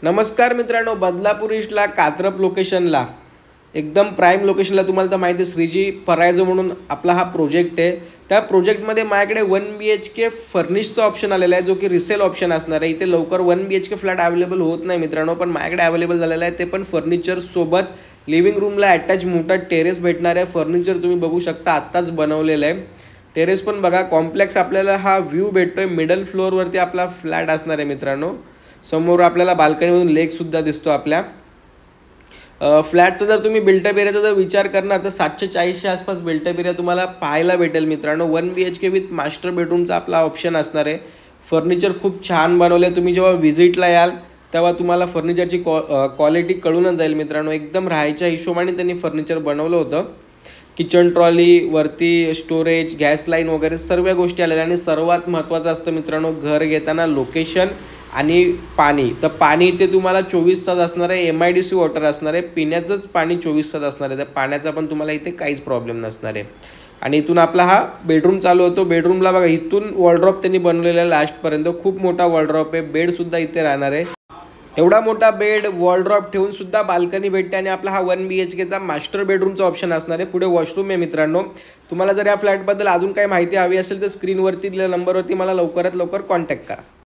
नमस्कार मित्रांनो, बदलापूर ईस्टला कात्रप लोकेशनला एकदम प्राईम लोकेशनला तुम्हाला तर माहिती आहे श्रीजी परायझो म्हणून आपला हा प्रोजेक्ट आहे। त्या प्रोजेक्टमध्ये माझ्याकडे 1 BHK फर्निशचा ऑप्शन आलेला आहे, जो की रिसेल ऑप्शन असणार आहे। इथे लवकर 1 BHK फ्लॅट अवेलेबल होत नाही मित्रांनो, पण माझ्याकडे अवेलेबल झालेला आहे, ते पण फर्निचर सोबत। लिव्हिंग रूमला अटॅच मोठा टेरेस भेटणार आहे। फर्निचर तुम्ही बघू शकता, आत्ताच बनवलेलं आहे। टेरेस पण बघा, कॉम्प्लेक्स आपल्याला हा व्ह्यू भेटतोय। मिडल फ्लोअरवरती आपला फ्लॅट असणार आहे मित्रांनो। समोर आपल्याला बाल्कनीमधून लेकसुद्धा दिसतो आपल्या फ्लॅटचा। जर तुम्ही बिल्टअप एरियाचा जर विचार करणार तर 740च्या आसपास बिल्टअप एरिया तुम्हाला पाहायला भेटेल मित्रांनो। 1 BHK विथ मास्टर बेडरूमचा आपला ऑप्शन असणार आहे। फर्निचर खूप छान बनवलं आहे। तुम्ही जेव्हा व्हिजिटला याल तेव्हा तुम्हाला फर्निचरची क्वालिटी कळूनच जाईल मित्रांनो। एकदम राहायच्या हिशोबाने त्यांनी फर्निचर बनवलं होतं। किचन ट्रॉली वरती, स्टोरेज, गॅस लाईन वगैरे सर्व गोष्टी आलेल्या। आणि सर्वात महत्त्वाचं असतं मित्रांनो, घर घेताना लोकेशन आणि पाणी। तर पाणी इथे तुम्हाला 24 तास असणार आहे। MIDC वॉटर असणार आहे। पिण्याचंच पाणी 24 तास असणार आहे। तर पाण्याचा पण तुम्हाला इथे काहीच प्रॉब्लेम नसणार आहे। आणि इथून आपला हा बेडरूम चालू होतो। बेडरूमला बघा, इथून वॉलड्रॉप त्यांनी बनवलेला आहे लास्टपर्यंत। खूप मोठा वॉलड्रॉप आहे। बेडसुद्धा इथे राहणार आहे। एवढा मोठा बेड, वॉलड्रॉप ठेवून सुद्धा बाल्कनी भेटते। आणि आपला हा 1 BHKचा मास्टर बेडरूमचा ऑप्शन असणार आहे। पुढे वॉशरूम आहे मित्रांनो। तुम्हाला जर या फ्लॅटबद्दल अजून काही माहिती हवी असेल तर स्क्रीनवरती दिलेल्या नंबरवरती मला लवकरात लवकर कॉन्टॅक्ट करा।